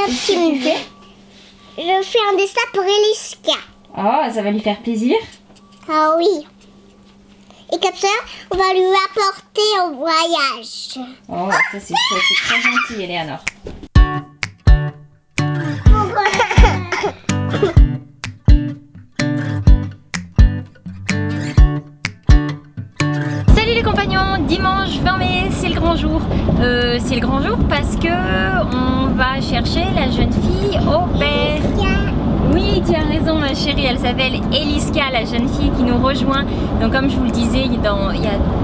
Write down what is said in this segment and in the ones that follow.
un petit musée. Je fais un dessin pour Eliska. Oh, ça va lui faire plaisir. Ah oui. Et comme ça, on va lui apporter au voyage. Oh, ça c'est chouette, c'est très gentil, Eleanor. Salut les compagnons, dimanche 20 mai, c'est le grand jour. C'est le grand jour parce que on va chercher la jeune fille au père. Oui, tu as raison ma chérie, elle s'appelle Eliska, la jeune fille qui nous rejoint. Donc comme je vous le disais, il y a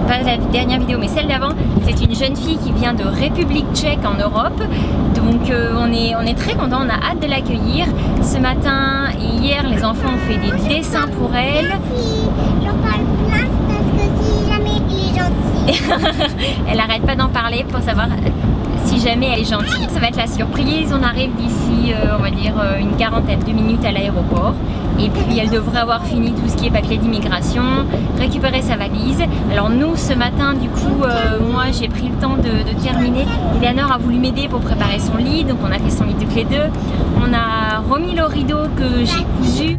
pas la dernière vidéo mais celle d'avant, c'est une jeune fille qui vient de République tchèque en Europe. Donc on est très contents, on a hâte de l'accueillir. Ce matin et hier, les enfants ont fait des dessins pour elle. J'en parle plein parce que si jamais il est gentil. Elle arrête pas d'en parler pour savoir si jamais elle est gentille. Ça va être la surprise, on arrive d'ici on va dire une quarantaine de minutes à l'aéroport et puis elle devrait avoir fini tout ce qui est papier d'immigration, récupérer sa valise. Alors nous ce matin du coup moi j'ai pris le temps de terminer. Eleanor a voulu m'aider pour préparer son lit, donc on a fait son lit toutes les deux. On a remis le rideau que j'ai cousu.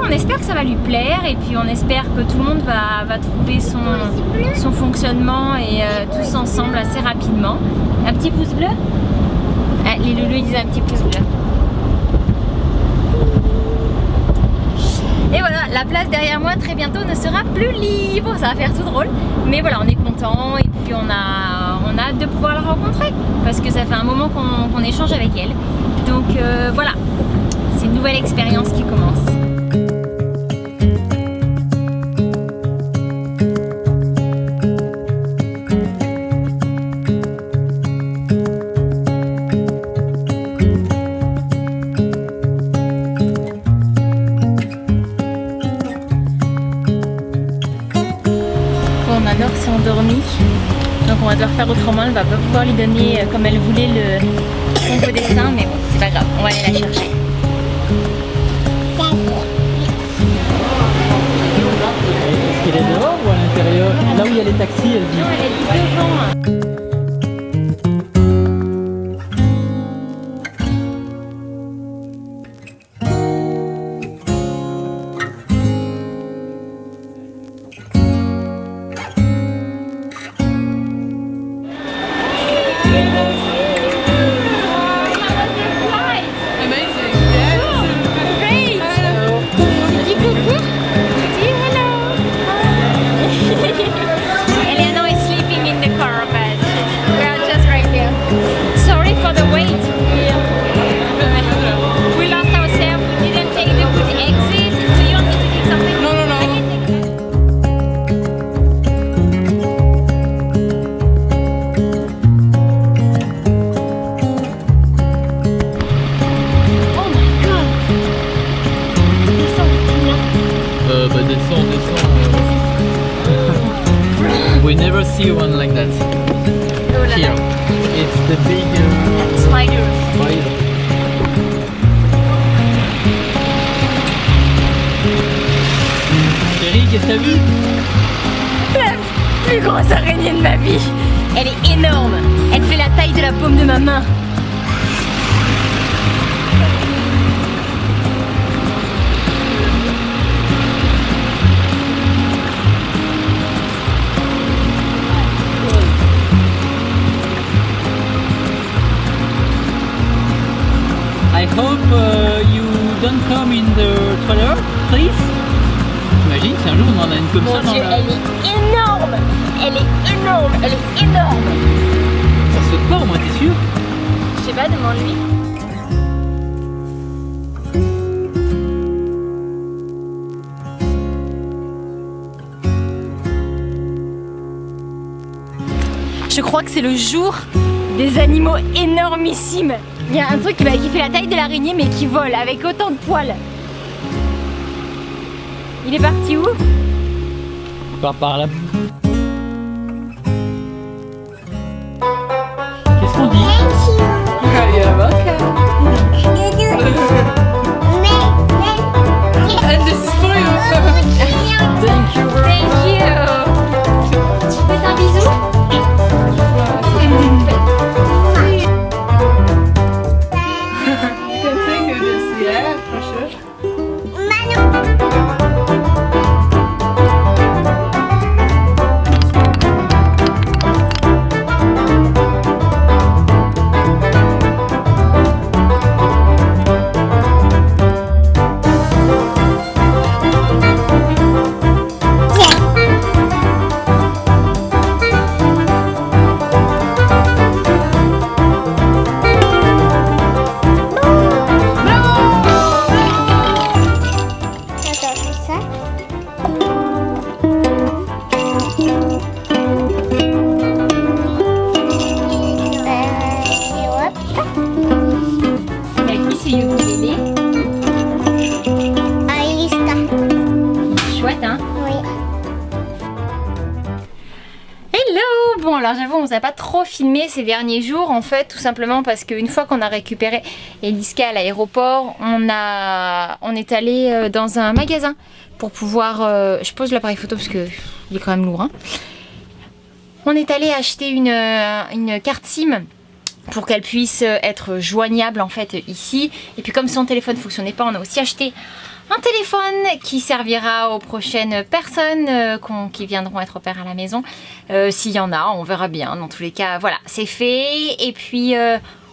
On espère que ça va lui plaire et puis on espère que tout le monde va trouver son fonctionnement et tous ensemble assez rapidement. Un petit pouce bleu? Ah, les loulous ils disent un petit pouce bleu. Et voilà, la place derrière moi très bientôt ne sera plus libre, ça va faire tout drôle. Mais voilà, on est content et puis on a hâte de pouvoir la rencontrer parce que ça fait un moment qu'on échange avec elle. Donc voilà, c'est une nouvelle expérience qui commence. Anor s'est endormie, donc on va devoir faire autrement. Elle va pas pouvoir lui donner comme elle voulait son beau dessin, mais bon, c'est pas grave, on va aller la chercher. Est-ce qu'elle est dehors ou à l'intérieur? Là où il y a les taxis, elle dit. Non, elle est devant. We never see one like that. Here, it's the big Spider. spider. Chérie, qu'est-ce que t'as vu? La plus grosse araignée de ma vie. Elle est énorme. Elle fait la taille de la paume de ma main. I hope you don't come in the trailer, please. T'imagines, si un jour on en a une comme Mon ça dans Dieu, la... elle est énorme. Elle est énorme. Elle est énorme. Ça saute pas au moins, t'es sûr? Je sais pas, demande-lui. Je crois que c'est le jour des animaux énormissimes. Il y a un truc qui fait la taille de l'araignée mais qui vole avec autant de poils. Il est parti où? Par là. qu'on dit. Thank you. You're welcome. And this is for you. Thank you very Thank much. you. Tu fais un bisou? You can take this, yeah, for sure. Mais qui c'est ukulélé? Chouette, hein? Hello! Bon, alors j'avoue, on ne s'est pas trop filmé ces derniers jours, en fait, tout simplement parce qu'une fois qu'on a récupéré Eliska à l'aéroport, on est allé dans un magasin pour pouvoir... je pose l'appareil photo parce qu'il est quand même lourd, hein. On est allé acheter une carte SIM pour qu'elle puisse être joignable en fait ici. Et puis comme son téléphone ne fonctionnait pas, on a aussi acheté un téléphone qui servira aux prochaines personnes qui viendront être au père à la maison. S'il y en a, on verra bien. Dans tous les cas, voilà, c'est fait. Et puis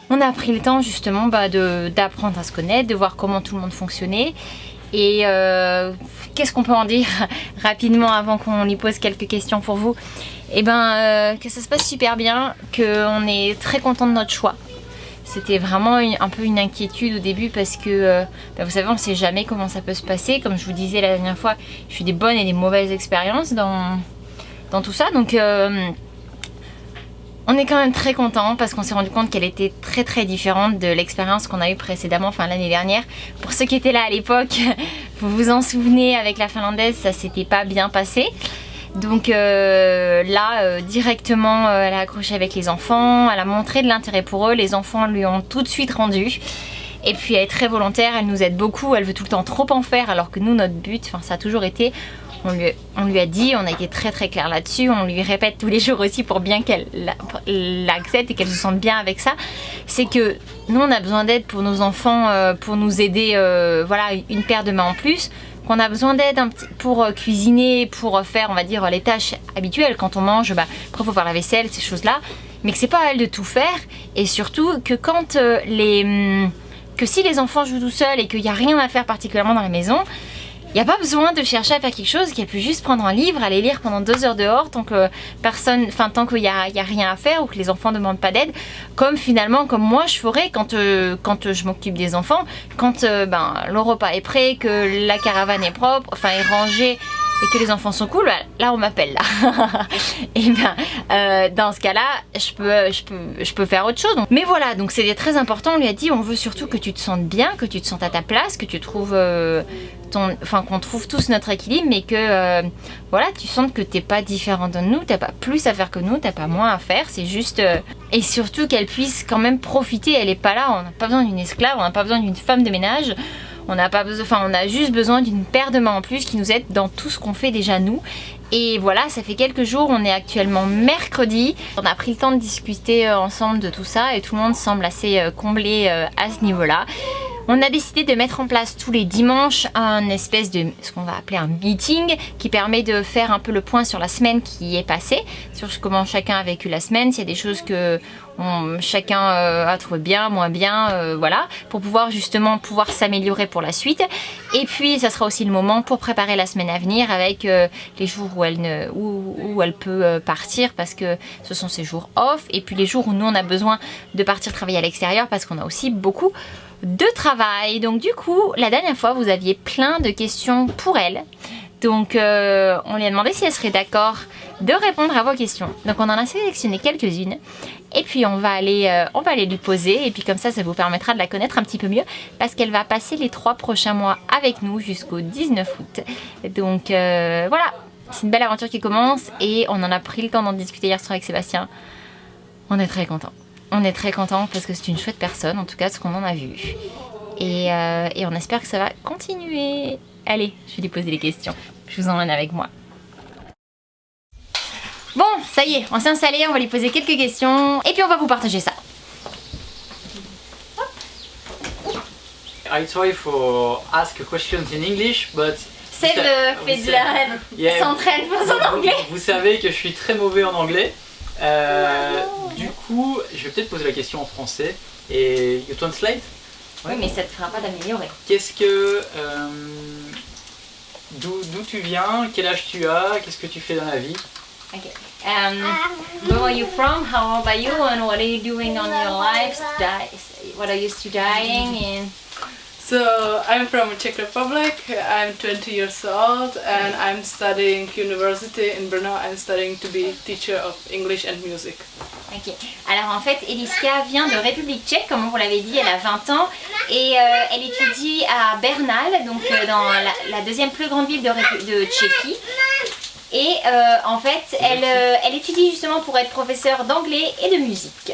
on a pris le temps justement d'apprendre à se connaître, de voir comment tout le monde fonctionnait. Et qu'est-ce qu'on peut en dire rapidement avant qu'on lui pose quelques questions pour vous? Eh ben, que ça se passe super bien, qu'on est très content de notre choix. C'était vraiment un peu une inquiétude au début parce que, vous savez, on ne sait jamais comment ça peut se passer. Comme je vous disais la dernière fois, je suis des bonnes et des mauvaises expériences dans tout ça. Donc, on est quand même très content parce qu'on s'est rendu compte qu'elle était très très différente de l'expérience qu'on a eue précédemment, enfin l'année dernière. Pour ceux qui étaient là à l'époque, vous vous en souvenez, avec la finlandaise, ça s'était pas bien passé. Donc là, directement, elle a accroché avec les enfants, elle a montré de l'intérêt pour eux, les enfants lui ont tout de suite rendu. Et puis elle est très volontaire, elle nous aide beaucoup, elle veut tout le temps trop en faire, alors que nous, notre but, ça a toujours été, on lui a dit, on a été très très clair là-dessus, on lui répète tous les jours aussi pour bien qu'elle l'accepte et qu'elle se sente bien avec ça, c'est que nous on a besoin d'aide pour nos enfants, pour nous aider, voilà, une paire de mains en plus, qu'on a besoin d'aide pour cuisiner, pour faire, on va dire, les tâches habituelles quand on mange, après il faut faire la vaisselle, ces choses-là, mais que c'est pas à elle de tout faire, et surtout que quand que si les enfants jouent tout seuls et qu'il n'y a rien à faire particulièrement dans la maison, il n'y a pas besoin de chercher à faire quelque chose, qu'elle peut juste prendre un livre, aller lire pendant 2 heures dehors tant que tant qu'il n'y a rien à faire ou que les enfants ne demandent pas d'aide, comme moi je ferais quand je m'occupe des enfants, quand le repas est prêt, que la caravane est propre, est rangée et que les enfants sont cool, là on m'appelle là. Et dans ce cas-là, je peux faire autre chose. Mais voilà, donc c'était très important, on lui a dit on veut surtout que tu te sentes bien, que tu te sentes à ta place, que tu trouves qu'on trouve tous notre équilibre, mais que voilà, tu sens que t'es pas différent de nous, t'as pas plus à faire que nous, t'as pas moins à faire, c'est juste et surtout qu'elle puisse quand même profiter, elle est pas là, on n'a pas besoin d'une esclave, on n'a pas besoin d'une femme de ménage, on a juste besoin d'une paire de mains en plus qui nous aide dans tout ce qu'on fait déjà nous. Et voilà, ça fait quelques jours, on est actuellement mercredi, on a pris le temps de discuter ensemble de tout ça et tout le monde semble assez comblé à ce niveau-là. On a décidé de mettre en place tous les dimanches un espèce de ce qu'on va appeler un meeting qui permet de faire un peu le point sur la semaine qui est passée, sur comment chacun a vécu la semaine, s'il y a des choses que chacun a trouvé bien, moins bien, voilà, pour pouvoir s'améliorer pour la suite. Et puis ça sera aussi le moment pour préparer la semaine à venir avec les jours où elle peut partir parce que ce sont ses jours off, et puis les jours où nous on a besoin de partir travailler à l'extérieur parce qu'on a aussi beaucoup de travail. Donc du coup, la dernière fois vous aviez plein de questions pour elle, donc on lui a demandé si elle serait d'accord de répondre à vos questions. Donc on en a sélectionné quelques-unes et puis on va aller lui poser, et puis comme ça vous permettra de la connaître un petit peu mieux parce qu'elle va passer les 3 prochains mois avec nous jusqu'au 19 août. Donc voilà, c'est une belle aventure qui commence et on en a pris le temps d'en discuter hier soir avec Sébastien. On est très contents. On est très contents parce que c'est une chouette personne, en tout cas ce qu'on en a vu. Et on espère que ça va continuer. Allez, je vais lui poser les questions. Je vous emmène avec moi. Bon, ça y est, on s'est installé, on va lui poser quelques questions et puis on va vous partager ça. I try for ask questions in English, but Seb s'entraîne pour son anglais. Vous savez que je suis très mauvais en anglais. Du coup, je vais peut-être poser la question en français. Et you translate? Oui, mais ça te fera pas d'améliorer. Qu'est-ce que... d'où tu viens? Quel âge tu as? Qu'est-ce que tu fais dans la vie? Okay. Where are you from? How old are you? And what are you doing on your life? What are you studying? And So I'm from Czech Republic, I'm 20 years old and I'm studying university in Brno. I'm studying to be teacher of English and music. Ok. Alors en fait, Eliška vient de République tchèque, comme vous l'avez dit, elle a 20 ans et elle étudie à Bernal, donc dans la deuxième plus grande ville de Tchéquie. Et en fait, elle étudie justement pour être professeure d'anglais et de musique.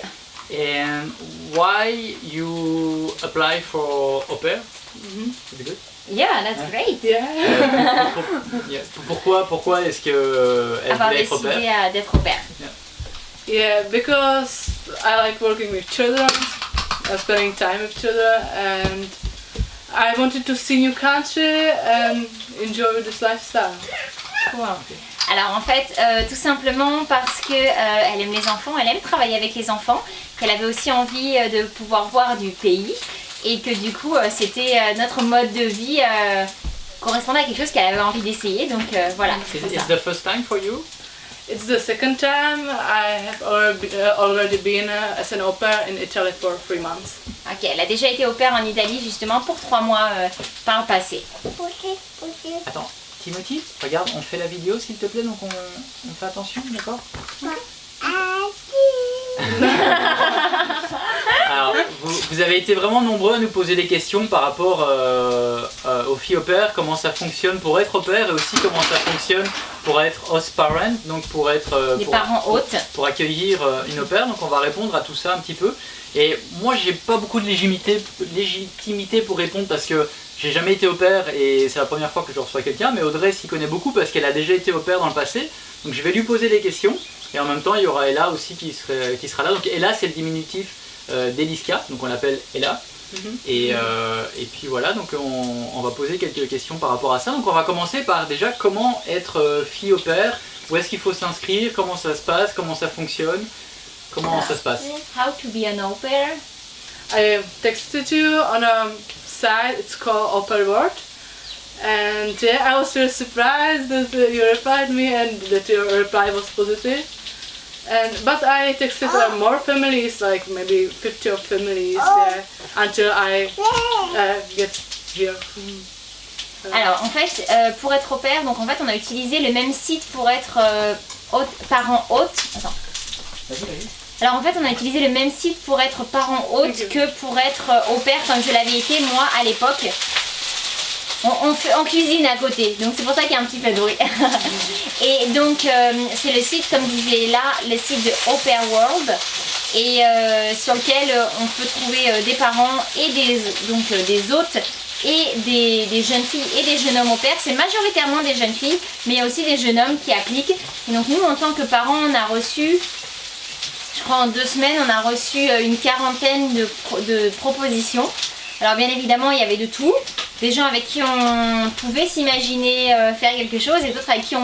And why you apply for au pair? Is it good? Yeah, that's great. Yeah. Pourquoi est-ce que elle Avoir voulait être au pair? décidé d'être au pair. Yeah, because I like working with children, spending time with children, and I wanted to see new country and enjoy this lifestyle. Cool. Alors en fait, tout simplement parce que elle aime les enfants, elle aime travailler avec les enfants, qu'elle avait aussi envie de pouvoir voir du pays et que du coup c'était notre mode de vie correspondait à quelque chose qu'elle avait envie d'essayer, donc voilà. It's the first time for you? It's the second time. I have already been as an au pair in Italy for 3 months. Ok, elle a déjà été au pair en Italie justement pour 3 mois par le passé. Attends, Timothy, regarde, on fait la vidéo s'il te plaît, donc on fait attention, d'accord? Alors, vous avez été vraiment nombreux à nous poser des questions par rapport aux filles au pair, comment ça fonctionne pour être au pair et aussi comment ça fonctionne pour être host parent, donc pour être Les parents hôtes. pour accueillir une au pair. Donc on va répondre à tout ça un petit peu. Et moi j'ai pas beaucoup de légitimité pour répondre parce que j'ai jamais été au pair et c'est la première fois que je reçois quelqu'un, mais Audrey s'y connaît beaucoup parce qu'elle a déjà été au pair dans le passé. Donc je vais lui poser des questions et en même temps il y aura Ella aussi qui sera là. Donc Ella c'est le diminutif d'Eliška, donc on l'appelle Ella. Et puis voilà, donc on va poser quelques questions par rapport à ça. Donc on va commencer par déjà comment être fille au pair, où est-ce qu'il faut s'inscrire, comment ça se passe, comment ça fonctionne, comment ça se passe. How to be an au pair? I texted you on a site, it's called Au Pair World. And yeah, I was really surprised that you replied me and that your reply was positive. But I texted more families, like maybe 50 of families, until I get here. Alors en fait, pour être au pair, donc en fait on a utilisé le même site pour être parent hôte. Attends. Alors en fait on a utilisé le même site pour être parent hôte que pour être au pair comme je l'avais été moi à l'époque. On cuisine à côté, donc c'est pour ça qu'il y a un petit peu de bruit. Et donc c'est le site, comme disait là, le site de Au Pair World, et sur lequel on peut trouver des parents et des hôtes et des jeunes filles et des jeunes hommes au pair. C'est majoritairement des jeunes filles, mais il y a aussi des jeunes hommes qui appliquent. Et donc nous en tant que parents, on a reçu, je crois en 2 semaines, on a reçu une quarantaine de propositions. Alors bien évidemment il y avait de tout, des gens avec qui on pouvait s'imaginer faire quelque chose et d'autres avec qui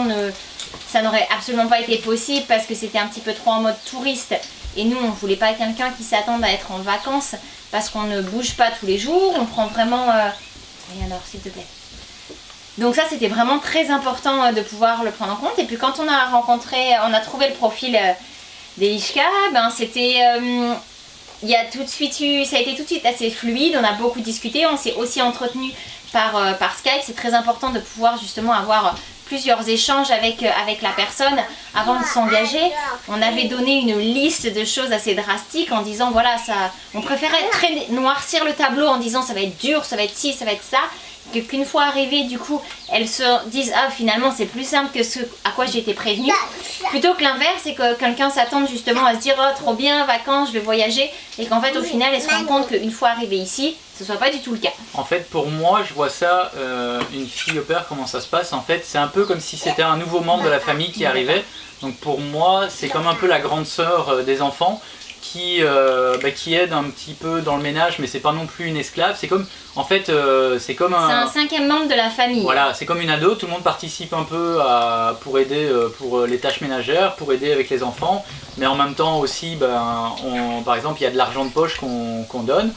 ça n'aurait absolument pas été possible parce que c'était un petit peu trop en mode touriste et nous on voulait pas quelqu'un qui s'attende à être en vacances parce qu'on ne bouge pas tous les jours, on prend vraiment... Oui alors s'il te plaît. Donc ça c'était vraiment très important de pouvoir le prendre en compte et puis quand on a trouvé le profil d'Eliška, ben c'était... il y a tout de suite ça a été tout de suite assez fluide, on a beaucoup discuté, on s'est aussi entretenu par Skype. C'est très important de pouvoir justement avoir plusieurs échanges avec la personne avant de s'engager. On avait donné une liste de choses assez drastiques en disant voilà, on préférait noircir le tableau en disant ça va être dur, ça va être ci, ça va être ça. qu'une fois arrivées, du coup, elles se disent ah finalement c'est plus simple que ce à quoi j'ai été prévenue, plutôt que l'inverse, c'est que quelqu'un s'attende justement à se dire oh trop bien, vacances, je vais voyager, et qu'en fait au final elles se rendent compte qu'une fois arrivées ici, ce soit pas du tout le cas. En fait, pour moi, je vois ça, une fille au pair, comment ça se passe. En fait, c'est un peu comme si c'était un nouveau membre de la famille qui arrivait. Donc pour moi, c'est comme un peu la grande sœur des enfants qui aide un petit peu dans le ménage, mais c'est pas non plus une esclave. C'est comme, en fait, c'est comme C'est un cinquième membre de la famille. Voilà, c'est comme une ado. Tout le monde participe un peu pour aider pour les tâches ménagères, pour aider avec les enfants. Mais en même temps aussi, par exemple, il y a de l'argent de poche qu'on donne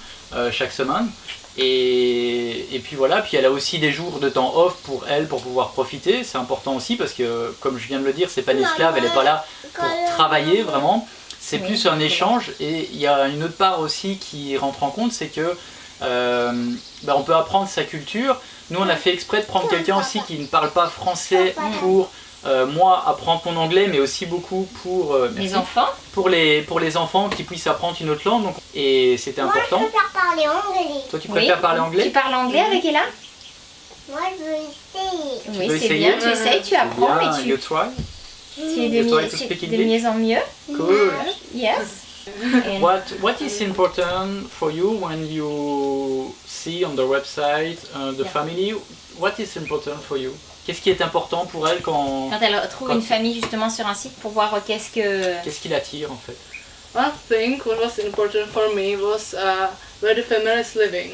chaque semaine. Et puis voilà, puis elle a aussi des jours de temps off pour elle, pour pouvoir profiter. C'est important aussi parce que, comme je viens de le dire, c'est pas une esclave, elle n'est pas là pour travailler vraiment. C'est plus un échange. Et il y a une autre part aussi qui rentre en compte, c'est que on peut apprendre sa culture. Nous, on a fait exprès de prendre quelqu'un aussi qui ne parle pas français pour moi apprendre mon anglais, mais aussi beaucoup pour les enfants. Pour les enfants qui puissent apprendre une autre langue. Donc, et c'était important. Moi, je préfère parler anglais. Toi, tu préfères parler anglais? Tu parles anglais avec Ella? Moi, je veux essayer. Oui, c'est bien, tu essayes, tu apprends, mais tu You try? es You try to speak de mieux en mieux. Cool. Yes. And What is important for you when you see on the website the family? What is important for you? Qu'est-ce qui est important pour elle quand elle trouve une famille justement sur un site pour voir qu'est-ce qui l'attire en fait? I think what was important for me was where the family is living,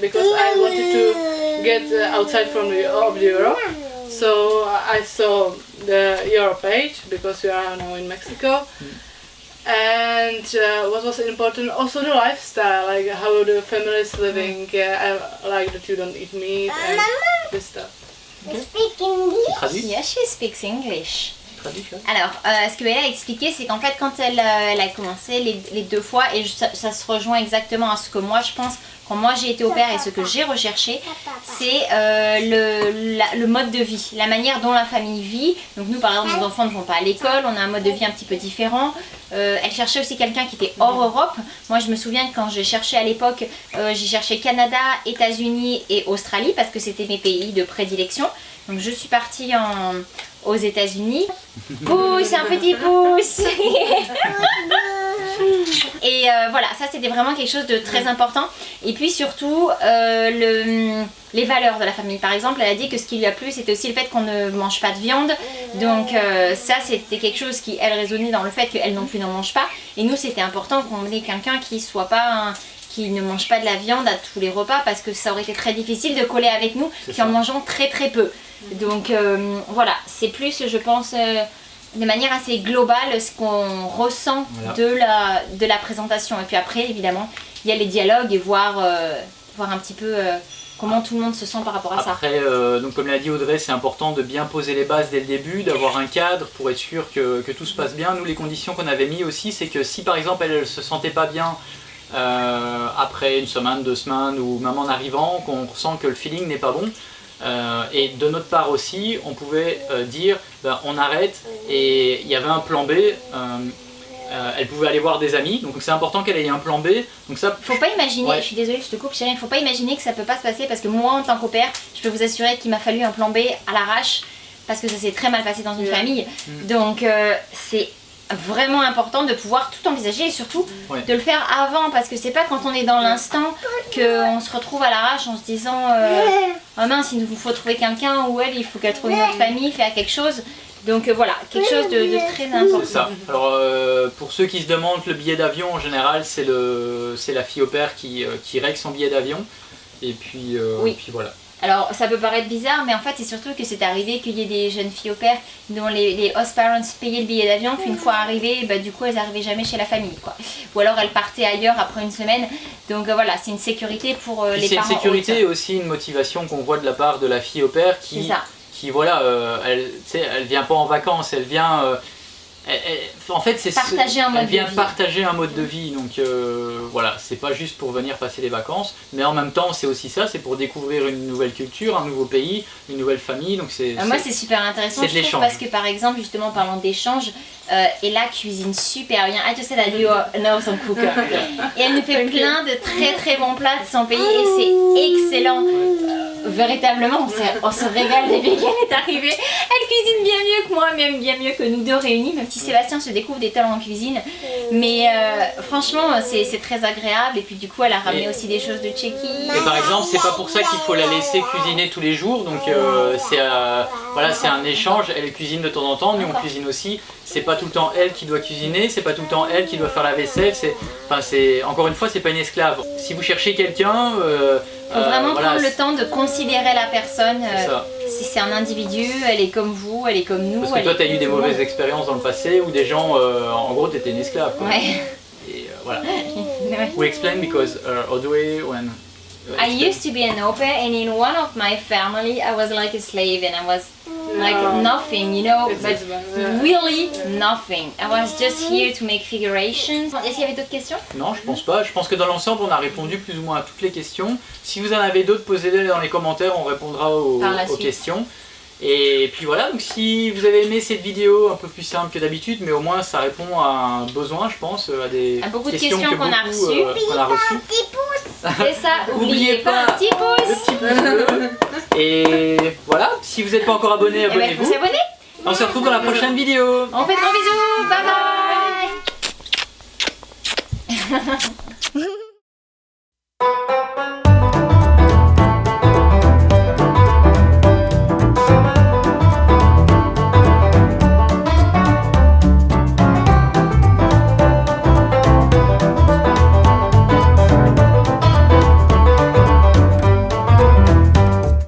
because I wanted to get outside from Europe. So I saw your page because you are now in Mexico. And what was important, also the lifestyle, like how the family is living. I like that you don't eat meat and this stuff. Je speak English. Tu traduis? Yeah, she speaks English. Traduis, Alors, ce que Ella a expliqué, c'est qu'en fait, quand elle a commencé les 2 fois, et ça se rejoint exactement à ce que moi je pense, quand moi j'ai été au pair et ce que j'ai recherché, c'est le mode de vie, la manière dont la famille vit. Donc nous, par exemple, nos enfants ne vont pas à l'école, on a un mode de vie un petit peu différent. Elle cherchait aussi quelqu'un qui était hors Europe. Moi, je me souviens que quand j'ai cherché à l'époque, j'ai cherché Canada, États-Unis et Australie parce que c'était mes pays de prédilection. Donc je suis partie aux États-Unis. Pousse, un petit pouce. Et voilà, ça c'était vraiment quelque chose de très important. Et puis surtout, les valeurs de la famille. Par exemple, elle a dit que ce qui lui a plu, c'était aussi le fait qu'on ne mange pas de viande. Donc ça, c'était quelque chose qui, elle, résonnait dans le fait qu'elle non plus n'en mange pas. Et nous, c'était important qu'on ait quelqu'un qui soit pas... qui ne mange pas de la viande à tous les repas parce que ça aurait été très difficile de coller avec nous qui en mangeons très très peu. Donc voilà, c'est plus je pense de manière assez globale ce qu'on ressent de la présentation. Et puis après évidemment il y a les dialogues et voir un petit peu comment tout le monde se sent par rapport à ça. Après, donc comme l'a dit Audrey, c'est important de bien poser les bases dès le début, d'avoir un cadre pour être sûr que tout se passe bien. Nous les conditions qu'on avait mis aussi, c'est que si par exemple elle se sentait pas bien après une semaine, 2 semaines ou même en arrivant, qu'on ressent que le feeling n'est pas bon, et de notre part aussi on pouvait dire on arrête, et il y avait un plan B. Elle pouvait aller voir des amis, donc c'est important qu'elle ait un plan B. Donc ça, faut pas imaginer, je suis désolée, je te coupe chérie, il faut pas imaginer que ça peut pas se passer parce que moi en tant qu'au pair, je peux vous assurer qu'il m'a fallu un plan B à l'arrache parce que ça s'est très mal passé dans une famille. Donc c'est vraiment important de pouvoir tout envisager et surtout de le faire avant, parce que c'est pas quand on est dans l'instant qu'on se retrouve à l'arrache en se disant oh mince, il nous faut trouver quelqu'un, ou elle il faut qu'elle trouve une autre famille, faire quelque chose. Donc voilà, quelque chose de très important. C'est ça. Alors pour ceux qui se demandent, le billet d'avion en général c'est la fille au pair qui règle son billet d'avion, et puis, puis voilà. Alors ça peut paraître bizarre, mais en fait c'est surtout que c'est arrivé qu'il y ait des jeunes filles au pair dont les host parents payaient le billet d'avion, puis une fois arrivées, du coup elles n'arrivaient jamais chez la famille, quoi. Ou alors elles partaient ailleurs après une semaine. Donc voilà, c'est une sécurité pour les parents. C'est une sécurité et aussi une motivation qu'on voit de la part de la fille au pair qui voilà, elle vient pas en vacances, elle vient... en fait, elle vient partager un mode de vie, donc voilà, c'est pas juste pour venir passer les vacances, mais en même temps c'est aussi ça, c'est pour découvrir une nouvelle culture, un nouveau pays, une nouvelle famille, donc moi c'est super intéressant, je trouve, parce que par exemple, justement, parlant d'échange, Ella cuisine super bien. I just said that you are an awesome cooker. Et elle nous fait plein de très très bons plats de son pays et c'est excellent. Véritablement, on se régale depuis qu'elle est arrivée. Elle cuisine bien mieux que moi, même bien mieux que nous deux réunis, même si Sébastien se découvre des talents en cuisine. Mais franchement, c'est très agréable. Et puis du coup, elle a ramené aussi des choses de Tchéquie. Et par exemple, c'est pas pour ça qu'il faut la laisser cuisiner tous les jours. Donc voilà, c'est un échange. Elle cuisine de temps en temps, nous on cuisine aussi. C'est pas tout le temps elle qui doit cuisiner, c'est pas tout le temps elle qui doit faire la vaisselle. Encore une fois, c'est pas une esclave. Si vous cherchez quelqu'un, faut vraiment prendre le temps de considérer la personne. Si c'est un individu, elle est comme vous, elle est comme nous. Parce que toi, tu as eu des mauvaises expériences dans le passé où des gens, en gros, t'étais une esclave. Quoi. Ouais. Et voilà. We explain because Audrey, when I used to be an au pair, and in one of my family, I was like a slave, and I was like nothing, you know, but really nothing. I was just here to make figurations. Est-ce qu'il y avait d'autres questions? Non, je pense pas. Je pense que dans l'ensemble, on a répondu plus ou moins à toutes les questions. Si vous en avez d'autres, posez-les dans les commentaires, on répondra aux questions. Et puis voilà, donc si vous avez aimé cette vidéo un peu plus simple que d'habitude, mais au moins ça répond à un besoin, je pense, à des beaucoup de questions qu'on a reçues. C'est ça, n'oubliez pas un petit pouce. Et voilà, si vous n'êtes pas encore abonné, abonnez-vous. Vous abonnez. On se retrouve dans la prochaine vidéo. On fait de gros bisous, bye bye.